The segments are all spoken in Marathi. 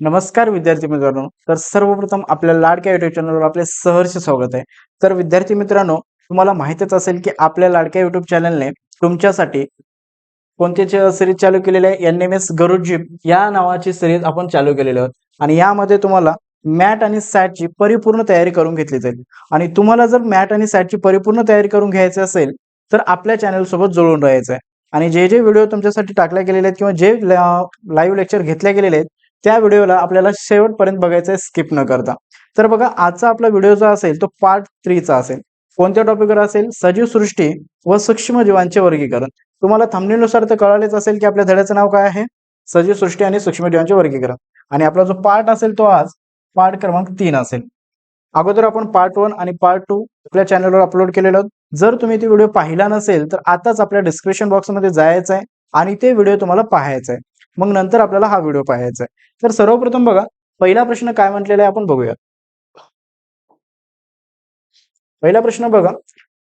नमस्कार विद्यार्थी मित्रांनो. तर सर्वप्रथम आपल्या लाडक्या युट्यूब चॅनलवर आपले सहर्ष स्वागत आहे. तर विद्यार्थी मित्रांनो, तुम्हाला माहितीच असेल की आपल्या लाडक्या युट्यूब चॅनलने तुमच्यासाठी कोणती सिरीज चालू केलेली आहे, NMS गरुड जिम या नावाची सिरीज आपण चालू केलेली आहोत. आणि यामध्ये तुम्हाला मॅट आणि सॅटची परिपूर्ण तयारी करून घेतली जाईल. आणि तुम्हाला जर मॅट आणि सॅटची परिपूर्ण तयारी करून घ्यायची असेल तर आपल्या चॅनल सोबत जोडून राहायचं आहे. आणि जे जे व्हिडिओ तुमच्यासाठी टाकले गेलेले आहेत किंवा जे लाईव्ह लेक्चर घेतले गेलेले आहेत त्या व्हिडिओला आपल्याला शेवटपर्यंत बघायचं आहे, स्किप न करता. तर बघा, आजचा आपला व्हिडिओ जो असेल तो पार्ट 3 चा असेल. कोणत्या टॉपिकवर असेल? सजीव सृष्टी व सूक्ष्म जीवांचे वर्गीकरण. तुम्हाला थंबनेलनुसार तर कळालेच असेल की आपल्या धड्याचं नाव काय आहे, सजीव सृष्टी आणि सूक्ष्म जीवांचे वर्गीकरण. आणि आपला जो पार्ट असेल तो आज पार्ट क्रमांक 3 असेल. अगोदर आपण पार्ट 1 आणि पार्ट 2 आपल्या चॅनलवर अपलोड केलेलं आहोत. जर तुम्ही ते व्हिडिओ पाहिला नसेल तर आताच आपल्या डिस्क्रिप्शन बॉक्समध्ये जायचं आहे आणि ते व्हिडिओ तुम्हाला पाहायचा आहे. मग नंतर आपल्याला हा व्हिडिओ पाहायचा आहे. तर सर्वप्रथम बघा, पहिला प्रश्न काय म्हटलेला आहे आपण बघूया. पहिला प्रश्न बघा,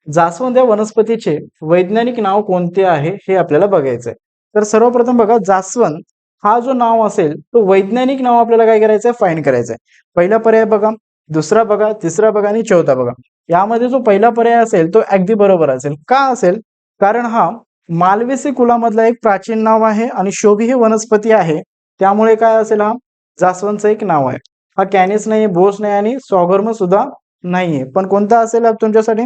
जास्वंद या वनस्पतीचे वैज्ञानिक नाव कोणते आहे हे आपल्याला बघायचं आहे. तर सर्वप्रथम बघा, जास्वंद हा जो नाव असेल तो वैज्ञानिक नाव आपल्याला काय करायचं आहे, फाईंड करायचं आहे. पहिला पर्याय बघा, दुसरा बघा, तिसरा बघा आणि चौथा बघा. यामध्ये जो पहिला पर्याय असेल तो अगदी बरोबर असेल. का असेल? कारण हा मालवेसी कुलामधला एक प्राचीन नाव आहे आणि शोभी ही वनस्पती आहे. त्यामुळे काय असेल, हा जास्वंदचं एक नाव आहे. हा कॅनिस नाही, बोस नाही आणि सॉगर्म सुद्धा नाहीये. पण कोणता असेल तुमच्यासाठी?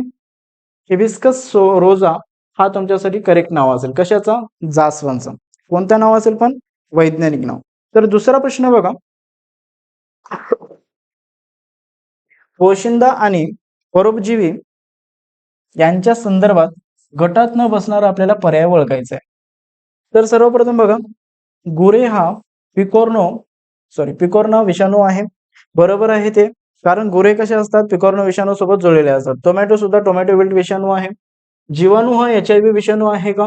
हिबिस्कस रोजा हा तुमच्यासाठी करेक्ट नाव असेल. कशाचा? जास्वंदचा. कोणतं नाव असेल पण? वैज्ञानिक नाव. तर दुसरा प्रश्न बघा, पोशिंदा आणि परोपजीवी यांच्या संदर्भात गटात न बसणारा आपल्याला पर्याय ओळखायचा आहे. तर सर्वप्रथम बघा, गुरे हा पिकॉर्नो विषाणू आहे. बरोबर आहे ते. कारण गुरे कसे असतात? पिकॉर्नो विषाणू सोबत जुळलेले असतात. टोमॅटो सुद्धा टोमॅटो विल्ट विषाणू आहे. जीवाणू हा HIV विषाणू आहे का?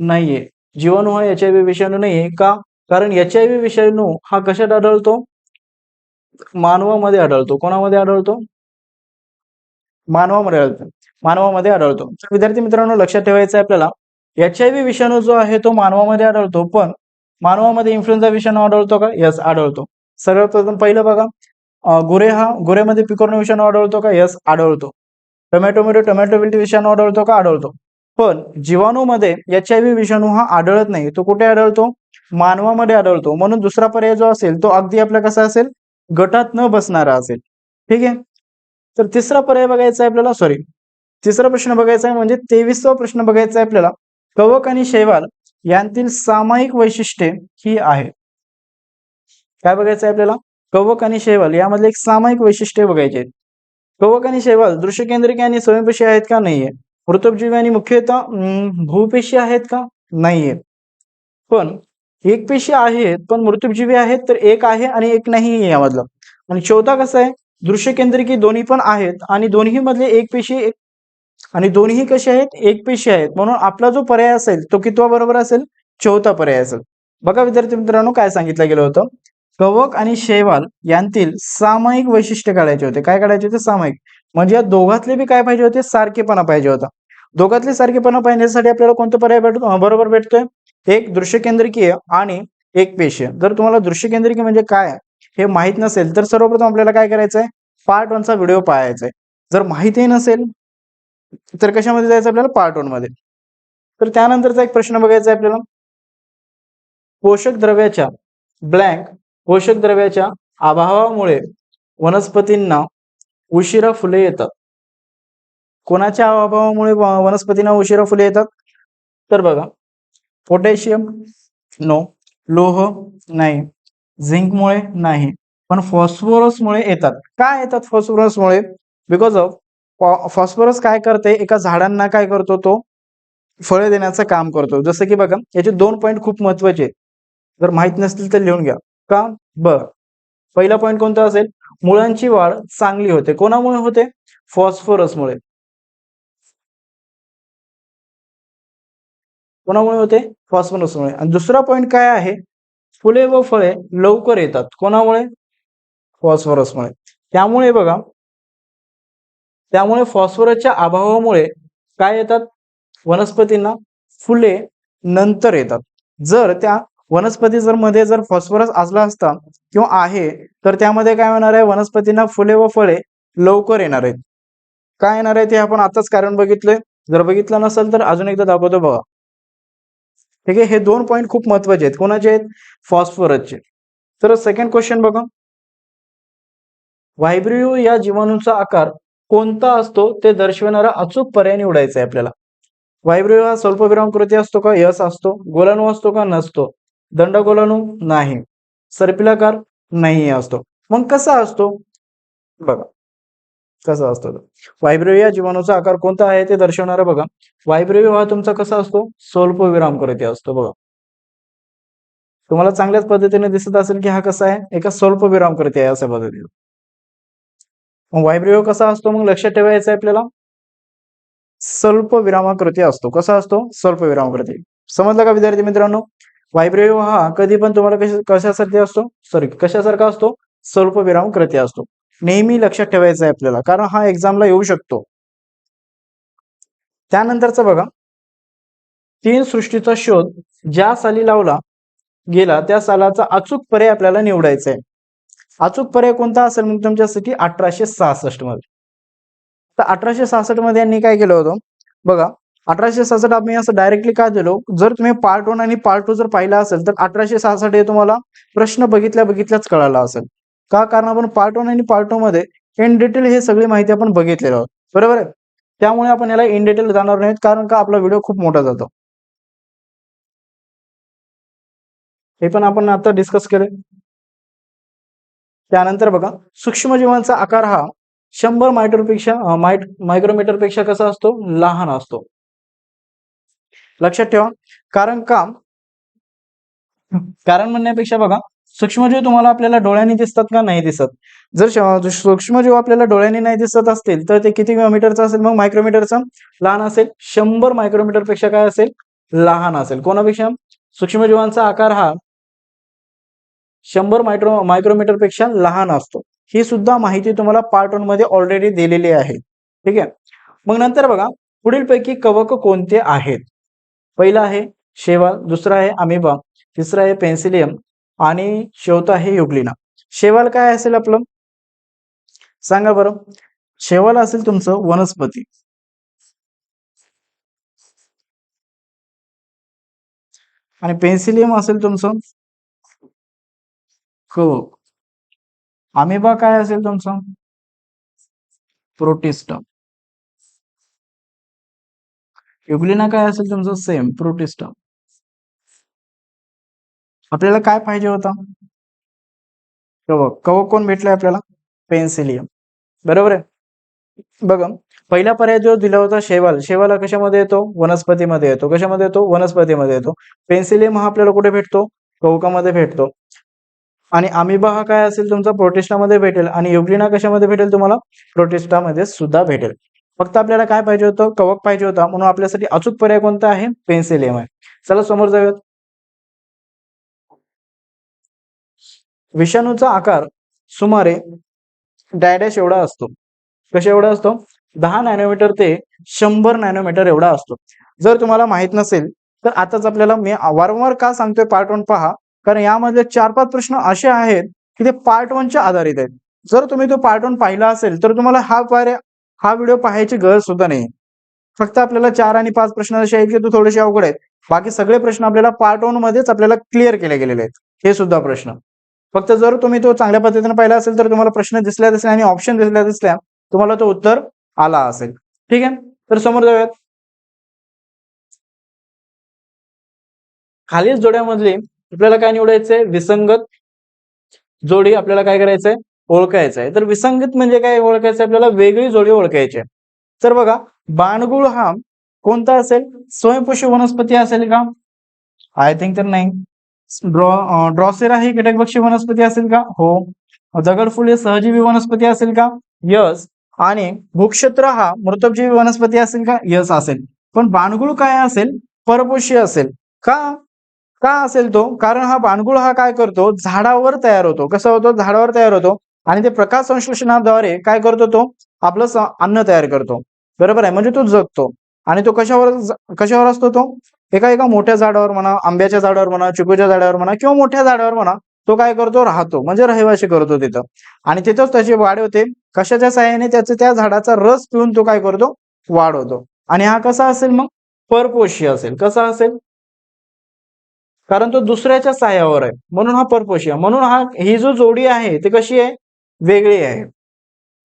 नाहीये. जीवाणू हा HIV विषाणू नाहीये. का? कारण HIV विषाणू हा कशात आढळतो? मानवामध्ये आढळतो. कोणामध्ये आढळतो? मानवामध्ये आढळतो. मानवामध्ये आढळतो. तर विद्यार्थी मित्रांनो, लक्षात ठेवायचं आहे आपल्याला, HIV विषाणू जो आहे तो मानवामध्ये आढळतो. पण मानवामध्ये इन्फ्लुएन्झा विषाणू आढळतो का? यस, आढळतो. सर्वप्रथम पहिलं बघा, गुरेमध्ये पिकॉर्नो विषाणू आढळतो का? यस, आढळतो. टोमॅटोमध्ये टोमॅटो विल्ट विषाणू आढळतो का? आढळतो. पण जीवाणूमध्ये HIV विषाणू हा आढळत नाही. तो कुठे आढळतो? मानवामध्ये आढळतो. म्हणून दुसरा पर्याय जो असेल तो अगदी आपला कसा असेल? गटात न बसणारा असेल. ठीक आहे. तर तिसरा पर्याय बघायचा आहे आपल्याला, तिसरा प्रश्न बघायचा आहे, म्हणजे 23वा प्रश्न बघायचा आहे आपल्याला. कवक आणि शैवाल यांतील सामायिक वैशिष्ट्ये ही आहे. काय बघायचं आहे आपल्याला? कवक आणि शैवाल यामधले एक सामायिक वैशिष्ट्ये बघायचे आहेत. कवक आणि शैवाल दृश्यकेंद्रिकी आणि स्वयंपेशी आहेत का? नाहीये. मृतोपजीवी आणि मुख्यतः भूपेशी आहेत का? नाहीये. पण एकपेशी आहेत, पण मृतोपजीवी आहेत तर एक आहे आणि एक नाही यामधलं. आणि चौथा कसा आहे? दृश्यकेंद्रिकी दोन्ही पण आहेत आणि दोन्ही मधले एकपेशी आणि दोन्ही कसे आहेत? एकपेशी आहेत. म्हणून आपला जो पर्याय असेल तो कितवा बरोबर असेल? चौथा पर्याय असेल. बघा विद्यार्थी मित्रांनो, काय सांगितलं गेलं होतं, कवक आणि शैवाल यांतील सामायिक वैशिष्ट्य काढायचे होते. काय काढायचे होते? सामायिक. म्हणजे या दोघातले बी काय पाहिजे होते? सारखेपणा पाहिजे होता. दोघातले सारखेपणा पाहण्यासाठी आपल्याला कोणता पर्याय बरोबर भेटतोय? एक दृश्यकेंद्रिकीय आणि एकपेशीय. जर तुम्हाला दृश्यकेंद्रिकीय म्हणजे काय हे माहित नसेल तर सर्वप्रथम आपल्याला काय करायचं आहे? पार्ट 1 चा व्हिडिओ पाहायचा आहे. जर माहितीही नसेल तर कशामध्ये जायचं आपल्याला? पार्ट 1 मध्ये. तर त्यानंतरचा एक प्रश्न बघायचा आहे आपल्याला. पोषक द्रव्याच्या पोषक द्रव्याच्या अभावामुळे वनस्पतींना उशिरा फुले येतात. कोणाच्या अभावामुळे वनस्पतींना उशिरा फुले येतात? तर बघा, पोटॅशियम नो, लोह नाही, झिंकमुळे नाही, पण फॉस्फरसमुळे येतात. काय येतात फॉस्फरसमुळे? बिकॉज ऑफ फॉस्फरस काय करते, एका झाडांना काय करतो, तो फळे देण्याचं काम करतो. जसं की बघा, याचे 2 पॉईंट खूप महत्वाचे आहेत. जर माहित नसतील तर लिहून घ्या. का? बघ, पहिला पॉईंट कोणता असेल? मुळांची वाढ चांगली होते. कोणामुळे होते? फॉस्फरसमुळे. कोणामुळे होते? फॉस्फरसमुळे. आणि दुसरा पॉईंट काय आहे? फुले व फळे लवकर येतात. कोणामुळे? फॉस्फरसमुळे. त्यामुळे बघा, त्यामुळे फॉस्फरसच्या अभावामुळे काय येतात? वनस्पतींना फुले नंतर येतात. जर त्या वनस्पती जर मध्ये जर फॉस्फरस असला असता किंवा आहे तर त्यामध्ये काय होणार आहे, वनस्पतींना फुले व फळे लवकर येणार आहेत. काय येणार आहे ते आपण आताच कारण बघितलंय. जर बघितलं नसेल तर अजून एकदा दाखवतो बघा. ठीक आहे, हे 2 पॉईंट खूप महत्वाचे आहेत. कोणाचे आहेत? फॉस्फरसचे. तर सेकंड क्वेश्चन बघा. व्हायब्रियो या जीवाणूचा आकार कोणता असतो ते दर्शविणारा अचूक पर्याय निवडायचा आहे आपल्याला. व्हायब्रियो हा स्वल्पविरामकृती असतो का? यस असतो. गोलाणू असतो का? नसतो. दंडगोलाणू नाही. सर्पिलाकार नाही असतो. मग कसा असतो बघा, कसा असतो तो. व्हायब्रियो या जीवाणूचा आकार कोणता आहे ते दर्शवणारा बघा. व्हायब्रियो हा तुमचा कसा असतो? स्वल्पविरामकृती असतो बघा. तुम्हाला चांगल्याच पद्धतीने दिसत असेल की हा कसा आहे, एका स्वल्पविरामकृती आहे अशा पद्धतीने. मग व्हायब्रियो कसा असतो मग लक्षात ठेवायचं आहे आपल्याला. स्वल्प विरामाकृती असतो. कसा असतो? स्वल्प विरामाकृती. समजलं का विद्यार्थी मित्रांनो? व्हायब्रियो हा कधी पण तुम्हाला कशासारखी असतो, सॉरी कशासारखा असतो? स्वल्प विरामकृती असतो. नेहमी लक्षात ठेवायचं आहे आपल्याला, कारण हा एक्झामला येऊ शकतो. त्यानंतरचा बघा, तीन सृष्टीचा शोध ज्या साली लावला गेला त्या सालाचा अचूक पर्याय आपल्याला निवडायचा आहे. अचूक पर्याय कोणता असेल मग तुमच्यासाठी? 1866 मध्ये. तर 1866 मध्ये यांनी काय केलं होतं बघा. 1866 आम्ही असं डायरेक्टली काय दिलो, जर तुम्ही पार्ट 1 आणि पार्ट 2 जर पाहिला असेल तर 1866 हे तुम्हाला प्रश्न बघितल्याच कळाला असेल. का? कारण आपण पार्ट 1 आणि पार्ट 2 मध्ये इन डिटेल हे सगळी माहिती आपण बघितलेलो आहोत. बरोबर आहे. त्यामुळे आपण याला इन डिटेल जाणार नाहीत, कारण का आपला व्हिडिओ खूप मोठा जातो. हे पण आपण आता डिस्कस केले. त्यानंतर बघा, सूक्ष्मजीवांचा आकार हा 100 मायक्रोमीटर पेक्षा कसा असतो? लहान असतो. लक्षात ठेवा. कारण म्हणण्यापेक्षा बघा, सूक्ष्मजीव तुम्हाला आपल्याला डोळ्यांनी दिसतात का? नाही दिसत. जर सूक्ष्मजीव आपल्याला डोळ्यांनी नाही दिसत असतील तर ते किती मीटरचा असेल मग? मायक्रोमीटरचा लहान असेल. 100 मायक्रोमीटर पेक्षा काय असेल? लहान असेल. कोणापेक्षा? सूक्ष्मजीवांचा आकार हा 100 मायक्रोमीटर पेक्षा लहान असतो. ही सुद्धा माहिती तुम्हाला पार्ट 1 मध्ये ऑलरेडी दिलेली आहे. ठीक आहे. मग नंतर बघा, पुढीलपैकी कवक कोणते आहेत? पहिला आहे शेवाळ, दुसरा आहे अमिबा, तिसरा आहे पेन्सिलियम आणि चौथा आहे युग्लिना. शेवाळ काय असेल आपलं? सांगा बरं. शेवाळ असेल तुमचं वनस्पती. आणि पेन्सिलियम असेल तुमचं कवक. अमिबा काय असेल तुमचं? प्रोटिस्ट. युग्लिना काय असेल तुमचं? Same protist. आपल्याला काय पाहिजे होता? कवक. कवक कोण भेटलंय आपल्याला? पेन्सिलियम. बरोबर आहे. बघा, पहिला पर्याय जो दिला होता शेवाळ. शेवाळ कशामध्ये येतो? वनस्पतीमध्ये येतो. कशामध्ये येतो? वनस्पतीमध्ये येतो. पेन्सिलियम हा आपल्याला कुठे भेटतो? कवकामध्ये भेटतो. आणि अमिबा हा काय असेल तुमचा? प्रोटिस्टामध्ये भेटेल. आणि युग्लिना कशामध्ये भेटेल तुम्हाला? प्रोटिस्टामध्ये सुद्धा भेटेल. फक्त आपल्याला काय पाहिजे होतं? कवक पाहिजे होता. म्हणून आपल्यासाठी अचूक पर्याय कोणता आहे? पेन्सिलियम आहे. चला समोर जाऊयात. विषाणूचा आकार सुमारे डॅडॅश एवढा असतो. कशा एवढा असतो? 10 नॅनोमीटर ते 100 नॅनोमीटर एवढा असतो. जर तुम्हाला माहित नसेल तर आताच आपल्याला मी वारंवार का सांगतोय पार्ट 1 पहा, कारण यामध्ये 4-5 प्रश्न असे आहेत की ते पार्ट 1 च्या आधारित आहेत. जर तुम्ही तो पार्ट 1 पाहिला असेल तर तुम्हाला हा व्हिडिओ पाहायची गरज सुद्धा नाही. फक्त आपल्याला 4 आणि 5 प्रश्न असे आहेत की तो थोडेसे अवघड आहेत. बाकी सगळे प्रश्न आपल्याला पार्ट 1 मध्येच आपल्याला क्लिअर केले गेलेले आहेत. हे सुद्धा प्रश्न फक्त जर तुम्ही तो चांगल्या पद्धतीने पाहिला असेल तर तुम्हाला प्रश्न दिसल्या आणि ऑप्शन दिसल्या तुम्हाला तो उत्तर आला असेल. ठीक आहे. तर समोर जाऊयात. खालील जोड्यामधले आपल्याला काय निवडायचंय? विसंगत जोडी आपल्याला काय करायचंय? ओळखायचं आहे. तर विसंगत म्हणजे काय ओळखायचं? आपल्याला वेगळी जोडी ओळखायची आहे. तर बघा, बाणगुळ हा कोणता असेल? स्वयंपोषी वनस्पती असेल का? आय थिंक तर नाही. ड्रॉसेरा ही कीटकभक्षी वनस्पती असेल का? हो. दगडफूल हे सहजीवी वनस्पती असेल का? यस. आणि भूक्षत्र हा मृतजीवी वनस्पती असेल का? यस असेल. पण बाणगुळ काय असेल? परपोषी असेल. का? का असेल तो? कारण हा बाणगुळ हा काय करतो? झाडावर तयार होतो. कसा होतो? झाडावर तयार होतो. आणि ते प्रकाश संश्लेषणाद्वारे काय करतो तो? आपलं अन्न तयार करतो. बरोबर आहे. म्हणजे तो जगतो. आणि तो कशावर असतो तो? एका मोठ्या झाडावर म्हणा, आंब्याच्या झाडावर म्हणा, चिकूच्या झाडावर म्हणा किंवा मोठ्या झाडावर म्हणा, तो काय करतो, राहतो म्हणजे रहिवासी करतो तिथं. आणि तिथंच त्याची वाढ होते. कशाच्या सहाय्याने? त्याचं त्या झाडाचा रस पिऊन तो काय करतो, वाढ होतो. आणि हा कसा असेल मग? परपोषी असेल. कसा असेल? कारण तो दुसऱ्याच्या सहाय्यावर आहे म्हणून हा परपोषी. म्हणून ही जो जोडी आहे ती कशी आहे? वेगळी आहे.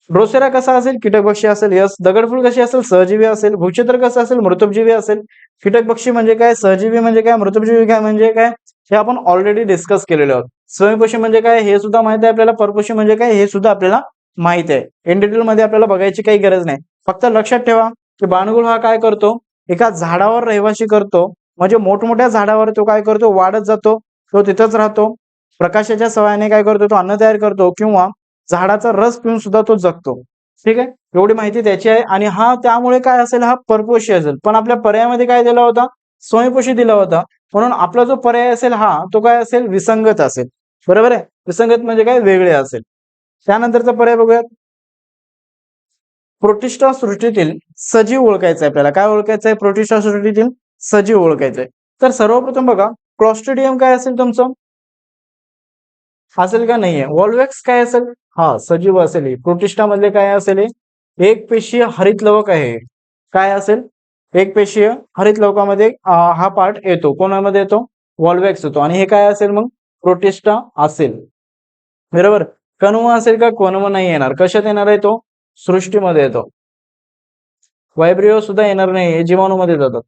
ड्रोसेरा कसा असेल? कीटकभक्षी असेल. यस. दगडफूल कशी असेल? सहजीवी असेल. भूक्षत्र कसं असेल? मृतोपजीवी असेल. कीटकभक्षी म्हणजे काय? सहजीवी म्हणजे काय? मृतोपजीवी काय म्हणजे काय? हे आपण ऑलरेडी डिस्कस केलेले आहोत. स्वयंपोषी म्हणजे काय हे सुद्धा माहिती आहे आपल्याला. परपोषी म्हणजे काय हे सुद्धा आपल्याला माहिती आहे. इन डिटेल मध्ये आपल्याला बघायची काही गरज नाही. फक्त लक्षात ठेवा की बाणगुळ हा काय करतो, एका झाडावर रहिवासी करतो. म्हणजे मोठमोठ्या झाडावर तो काय करतो, वाढत जातो. तो तिथंच राहतो. प्रकाशाच्या सहाय्याने काय करतो, तो अन्न तयार करतो किंवा झाडाचा रस पिऊन सुद्धा तो जगतो. ठीक आहे, एवढी माहिती त्याची आहे. आणि हा त्यामुळे काय असेल, हा परपोषी असेल. पण आपल्या पर्यायामध्ये काय दिला होता, स्वयंपोषी दिला होता. म्हणून आपला जो पर्याय असेल हा तो काय असेल, विसंगत असेल. बरोबर आहे. विसंगत म्हणजे काय, वेगळे असेल. त्यानंतरचा पर्याय बघूयात. प्रोटिस्टा सृष्टीतील सजीव ओळखायचा आहे आपल्याला. काय ओळखायचं आहे? प्रोटिस्टा सृष्टीतील सजीव ओळखायचंय. तर सर्वप्रथम बघा, क्लॉस्ट्रिडियम काय असेल तुमचं, असेल का नाहीये? वॉल्वॅक्स काय असेल? हा, सजीव असेल. प्रोटिस्टा मधले काय असेल? एक पेशीय हरित लवक आहे. काय असेल? एक पेशीय हरित लवकामध्ये हा पार्ट येतो. कोणामध्ये येतो? वॉल्वॅक्स येतो. आणि हे काय असेल मग? प्रोटिस्टा असेल. बरोबर. कण्व असेल का? कण्व नाही येणार. कशात येणार आहे तो? सृष्टीमध्ये येतो. वायब्रिओ सुद्धा येणार नाही, हे जीवाणूमध्ये जातात.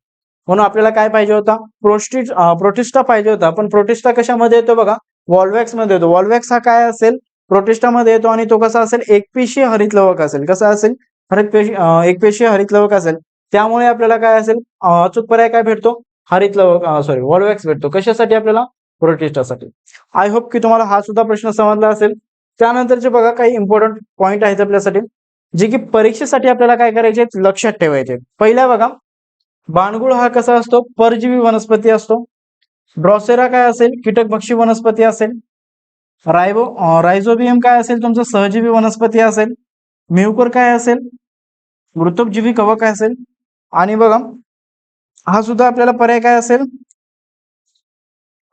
म्हणून आपल्याला काय पाहिजे होता? प्रोटिस्टा पाहिजे होता. पण प्रोटिस्टा कशामध्ये येतो बघा? वॉल्वॅक्स मध्ये येतो. वॉल्वॅक्स हा काय असेल? प्रोटिस्टा मध्ये येतो. आणि तो कसा असेल? एकपेशीय हरितलवक असेल. कसा असेल? एकपेशीय हरितलवक असेल. त्यामुळे आपल्याला काय असेल? अचूक पर्याय काय भेटतो? हरितलवक वॉल्वॅक्स भेटतो. कशासाठी आपल्याला? प्रोटिस्टासाठी. आय होप की तुम्हाला हा सुद्धा प्रश्न समजला असेल. त्यानंतरचे बघा काही इम्पॉर्टंट पॉइंट आहेत आपल्यासाठी, जे की परीक्षेसाठी आपल्याला काय करायचे, लक्षात ठेवायचे. पहिला बघा, बाणगुळ हा कसा असतो? परजीवी वनस्पती असतो. ड्रॉसेरा काय असेल? कीटकभक्षी वनस्पती असेल. रायझोबियम काय असेल? तुमचं सहजीवी वनस्पती असेल. म्युकर काय असेल? मृतोपजीवी कवक असेल. आणि बघा, हा सुद्धा आपल्याला पर्याय काय असेल?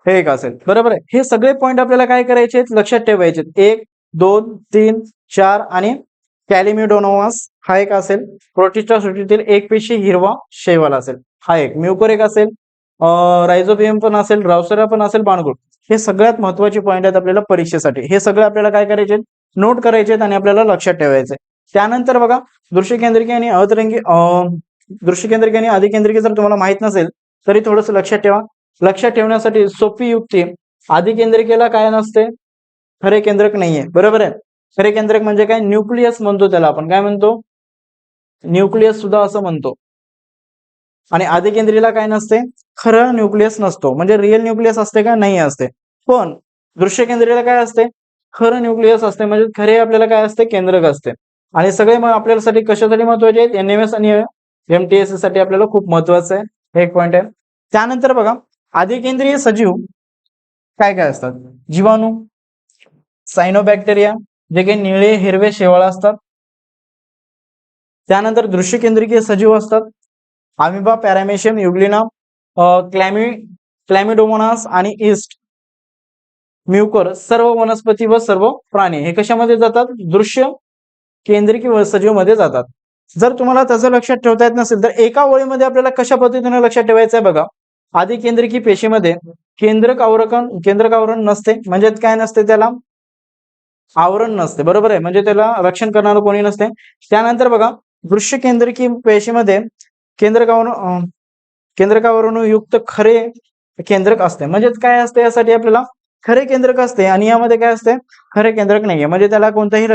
हे एक असेल. बरोबर आहे. हे सगळे पॉइंट आपल्याला काय करायचे, लक्षात ठेवायचे. 1, 2, 3, 4 आणि कॅलिमिडोनोवास हा एक असेल. प्रोटिस्टा सृष्टीतील एक पेशी हिरवा शैवाल असेल. हा एक. म्युकर एक असेल. रायझोबियम पण असेल. ड्रॉसेरा पण असेल. बाणगुळ. हे सगळ्यात महत्वाचे पॉइंट आहेत आपल्याला परीक्षेसाठी. हे सगळे आपल्याला काय करायचे, नोट करायचे आणि आपल्याला लक्षात ठेवायचे. त्यानंतर बघा, दृश्यकेंद्रिकी आणि अतरंगी दृश्यकेंद्रिकी आणि अधिकेंद्रिकी जर तुम्हाला माहित नसेल तरी थोडंसं लक्षात ठेवा. लक्षात ठेवण्यासाठी सोपी युक्ती, अधिकेंद्रिकेला काय नसते, खरे केंद्रक नाहीये. बरोबर आहे. खरे केंद्रक म्हणजे काय? न्यूक्लियस म्हणतो त्याला आपण. काय म्हणतो? न्यूक्लियस सुद्धा असं म्हणतो. आणि अधिकेंद्रीला काय नसते, खरं न्यूक्लियस नसतो. म्हणजे रिअल न्यूक्लियस असते का? नाही असते. पण दृश्यकेंद्रीला काय असते? खरं न्यूक्लियस असते. म्हणजे खरे आपल्याला काय असते? केंद्रक असते. आणि सगळे मग आपल्यासाठी कशासाठी महत्वाचे आहेत? एनएमएस आणि एमटीएस साठी आपल्याला खूप महत्वाचं आहे. हे एक पॉइंट आहे. त्यानंतर बघा, अधिकेंद्रीय सजीव काय काय असतात? जीवाणू, सायनोबॅक्टेरिया, जे काही निळे हिरवे शेवाळ असतात. त्यानंतर दृश्यकेंद्रिकीय सजीव असतात. अमिबा, पॅरामेशियम, युग्लिना, क्लॅमिडोमोनास आणि ईस्ट, म्युकर, सर्व वनस्पती व सर्व प्राणी हे कशामध्ये जातात? दृश्य केंद्रिकी सजीव मध्ये जातात. जर तुम्हाला त्याचं लक्षात ठेवता येत नसेल तर एका ओळीमध्ये आपल्याला कशा पद्धतीने लक्षात ठेवायचं आहे बघा. अधिकेंद्रिकी पेशीमध्ये केंद्रक आवरण नसते. म्हणजे काय नसते? त्याला आवरण नसते. बरोबर आहे. म्हणजे त्याला रक्षण करणारं कोणी नसते. त्यानंतर बघा, दृश्य केंद्रिकी पेशीमध्ये केंद्रकावरण युक्त खरे केंद्रक असते. म्हणजे काय असते? यासाठी आपल्याला खरे केंद्रक असते. आणि यामध्ये काय असते? खरे केंद्रक नाहीये. म्हणजे त्याला कोणताही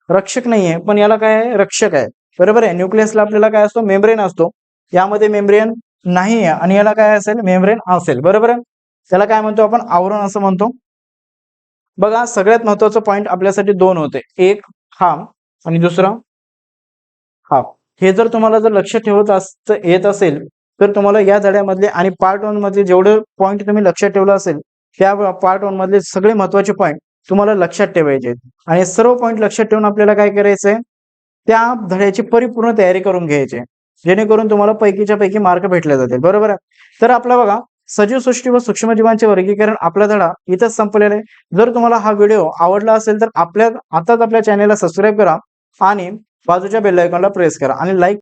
रक्षक नाहीये, पण याला काय आहे? रक्षक आहे. बरोबर आहे. न्यूक्लियसला आपल्याला काय असतो? मेम्ब्रेन असतो. यामध्ये मेम्ब्रेन नाहीये आणि याला काय असेल? मेम्ब्रेन असेल. बरोबर आहे. त्याला काय म्हणतो आपण? आवरण असं म्हणतो. बघा, सगळ्यात महत्वाचं पॉइंट आपल्यासाठी दोन होते. एक हा आणि दुसरा हा. हे जर तुम्हाला लक्ष ठेवत येत असेल तर तुम्हाला या धड्यामधले आणि पार्ट 1 मधले जेवढे पॉइंट तुम्ही लक्षात ठेवलं असेल त्या पार्ट 1 मधले सगळे महत्वाचे पॉइंट तुम्हाला लक्षात ठेवायचे आहेत. आणि सर्व पॉइंट लक्षात ठेवून आपल्याला काय करायचंय? त्या धड्याची परिपूर्ण तयारी करून घ्यायची. जेणेकरून तुम्हाला पैकीच्या पैकी मार्क भेटले जातील, बरोबर आहे. तर आपला बघा सजीव सृष्टी व सूक्ष्मजीवांचे वर्गीकरण आपला धडा इथंच संपलेला आहे. जर तुम्हाला हा व्हिडिओ आवडला असेल तर आताच आपल्या चॅनेलला सबस्क्राईब करा आणि बाजूच्या बेल आयकॉनला प्रेस करा आणि लाईक